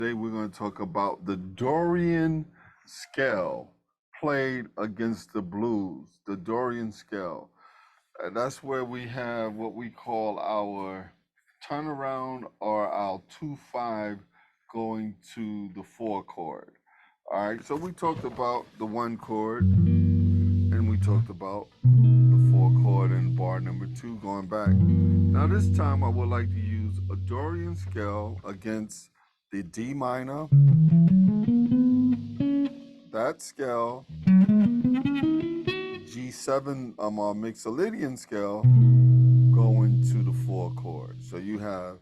Today we're going to talk about the Dorian scale played against the blues, the Dorian scale. And that's where we have what we call our turnaround or our 2-5 going to the 4 chord. All right, so we talked about the 1 chord and we talked about the 4 chord and bar number 2 going back. Now this time I would like to use a Dorian scale against the D minor, that scale, G7 Mixolydian scale going to the 4 chord. So you have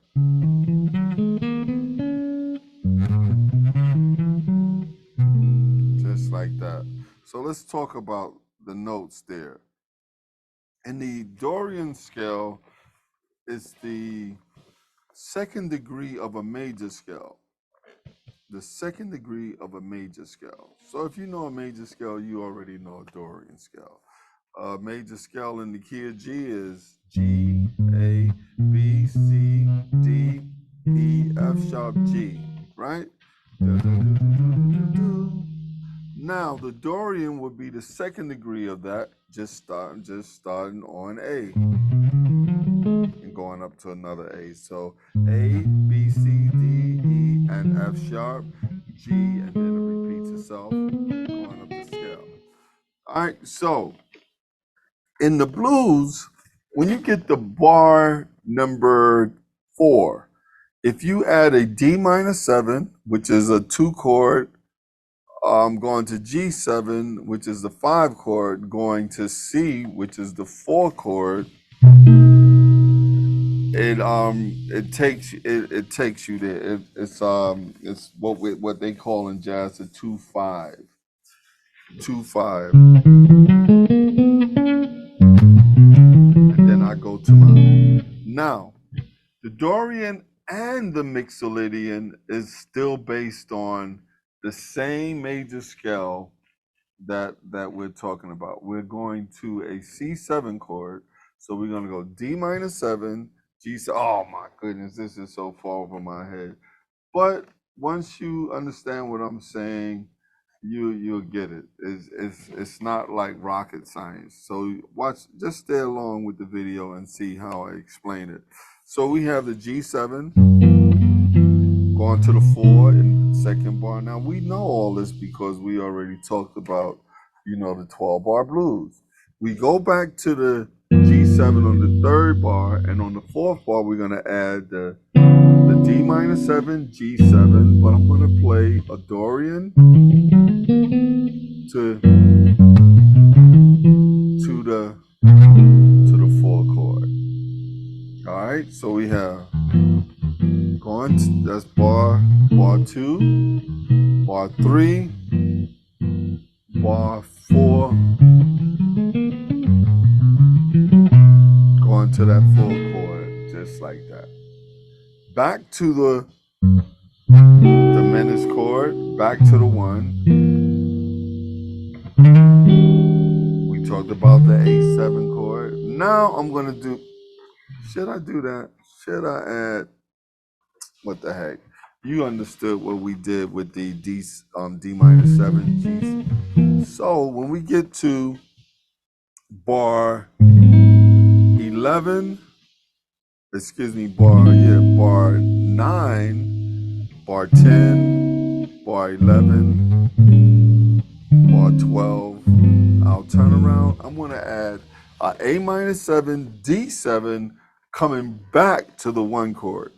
just like that. So let's talk about the notes there. In the Dorian scale, it's the second degree of a major scale. The second degree of a major scale. So if you know a major scale, you already know a Dorian scale. A major scale in the key of G is G, A, B, C, D, E, F sharp, G, right? Now the Dorian would be the second degree of that, just starting on A and going up to another A. So A, B, C, D, E, and F sharp, G, and then it repeats itself going up the scale. All right, so in the blues, when you get the bar number 4, if you add a D minor 7, which is a 2 chord, going to G7, which is the 5 chord, going to C, which is the 4 chord, it takes you there. It's what they call in jazz a 2-5. 2-5. And then I go to my now the Dorian and the Mixolydian is still based on the same major scale that we're talking about. We're going to a C7 chord. So we're going to go D minor 7, G7. Oh my goodness, this is so far over my head. But once you understand what I'm saying, you'll get it. It's not like rocket science. So just stay along with the video and see how I explain it. So we have the G7 going to the 4 in the second bar. Now we know all this because we already talked about, the 12 bar blues. We go back to the G7 on the 3rd bar, and on the 4th bar we're gonna add the D minor 7, G7, but I'm gonna play a Dorian to the 4 chord. All right, so we have that's bar 2, bar 3, bar 4, going to that 4 chord, just like that. Back to the diminished chord, back to the 1. We talked about the A7 chord. Now I'm gonna do, should I do that? Should I add, what the heck? You understood what we did with the D minor 7 G. So when we get to bar 11, bar 9, bar 10, bar 11, bar 12, I'll turn around. I'm going to add a minor 7, D7 coming back to the 1 chord.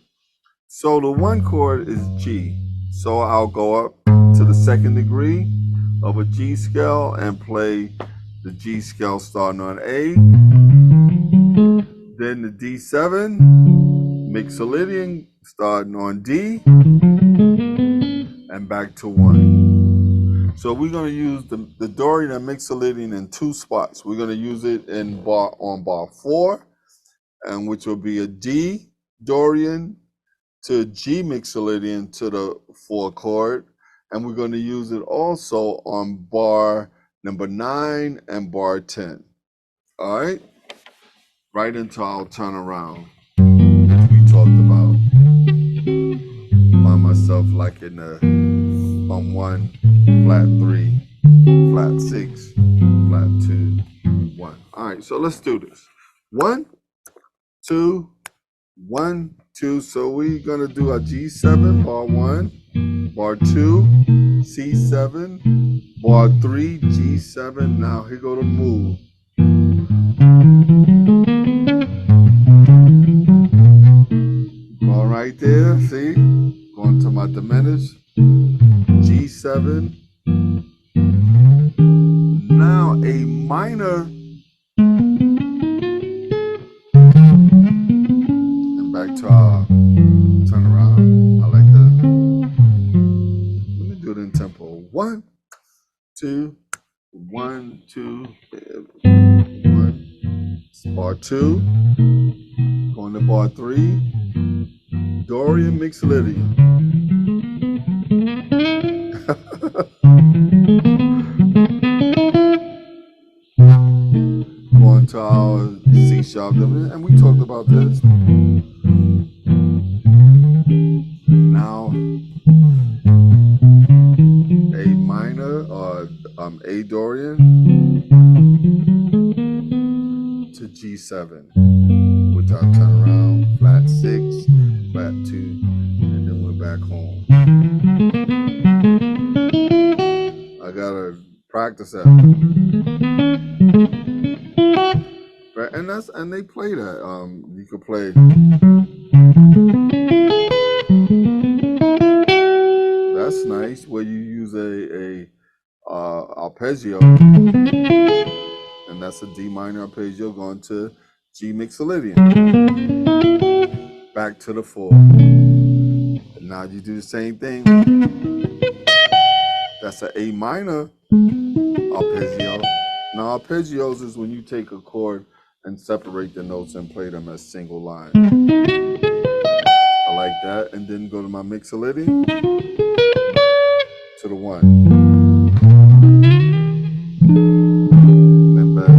So the 1 chord is G. So I'll go up to the second degree of a G scale and play the G scale starting on A. Then the D7, Mixolydian starting on D, and back to 1. So we're going to use the Dorian and Mixolydian in 2 spots. We're going to use it on bar 4, and which will be a D Dorian to G Mixolydian to the 4 chord, and we're going to use it also on bar number 9 and bar 10. All right, right into our turnaround, which we talked about by myself. yourself like in the on 1, flat 3, flat 6, flat 2, 1. All right, so let's do this. 1, 2, 1, 2. So we're gonna do a G7, bar 1, bar 2, C7, bar 3, G7. Now here go the move. Going right there, see? Going to my diminished. G7. Now a minor. And back to our turn around. I like that. Let me do it in tempo. 1, 2, 1, 2, 1. Bar 2. Going to bar 3. Dorian Mixolydian. Going to our C sharp, and we talked about this. Now, A minor or A Dorian to G7, which I'll turn around, flat 6, flat 2, and then we're back home. I gotta practice that. And they play that. You could play. That's nice. Where you use a arpeggio, and that's a D minor arpeggio going to G Mixolydian. Back to the 4. And now you do the same thing. That's an A minor arpeggio. Now arpeggios is when you take a chord and separate the notes and play them as single line. I like that. And then go to my Mixolydian to the 1. And back.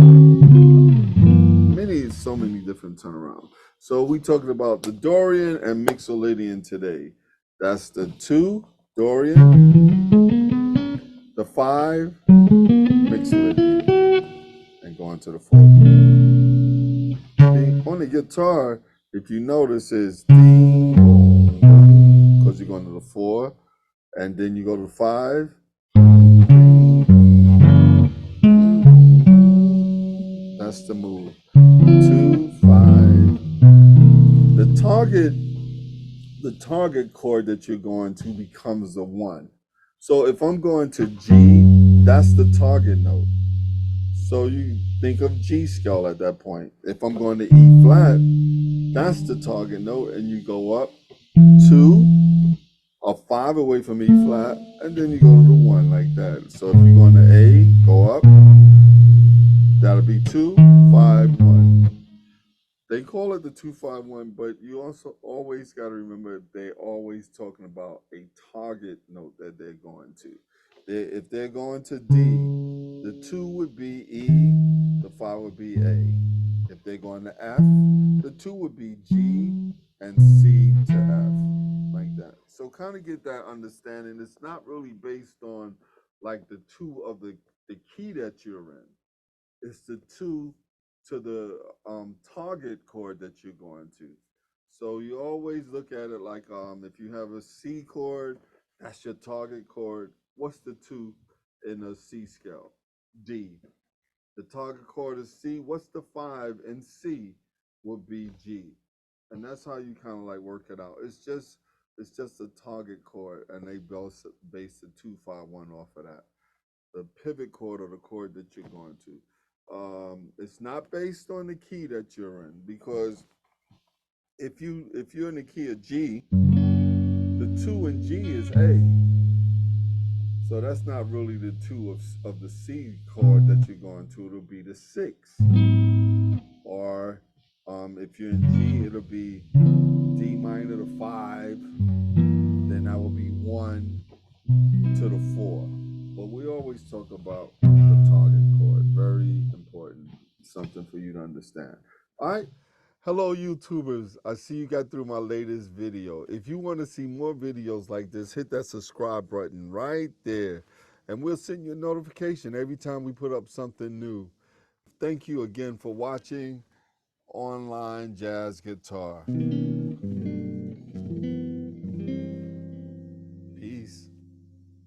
So many different turnarounds. So we talking about the Dorian and Mixolydian today. That's the 2 Dorian, the 5 Mixolydian, and going to the 4. On the guitar, if you notice, is D, because you're going to the 4, and then you go to the 5. That's the move. 2, 5. The target chord that you're going to becomes the 1. So if I'm going to G, that's the target note. So you think of G scale at that point. If I'm going to E flat, that's the target note, and you go up 2 or 5 away from E flat, and then you go to the 1 like that. So if you're going to A, go up, that'll be 2, 5, 1. They call it the 2-5-1, but you also always got to remember they're always talking about a target note that they're going to. If they're going to D, the 2 would be E, the 5 would be A. If they're going to F, the 2 would be G and C to F, like that. So kind of get that understanding. It's not really based on like the 2 of the key that you're in. It's the 2 to the target chord that you're going to. So you always look at it like if you have a C chord, that's your target chord. What's the 2 in a C scale? D. The target chord is C. What's the 5 in C? Would be G. And that's how you kind of like work it out. It's just a target chord, and they both base the 2-5-1 off of that. The pivot chord or the chord that you're going to. It's not based on the key that you're in, because if you're in the key of G, the 2 in G is A. So that's not really the 2 of the C chord that you're going to. It'll be the 6. Or if you're in G, it'll be D minor to 5. Then that will be 1 to the 4. But we always talk about the target chord. Very important. Something for you to understand. All right. Hello, YouTubers. I see you got through my latest video. If you want to see more videos like this, hit that subscribe button right there. And we'll send you a notification every time we put up something new. Thank you again for watching Online Jazz Guitar.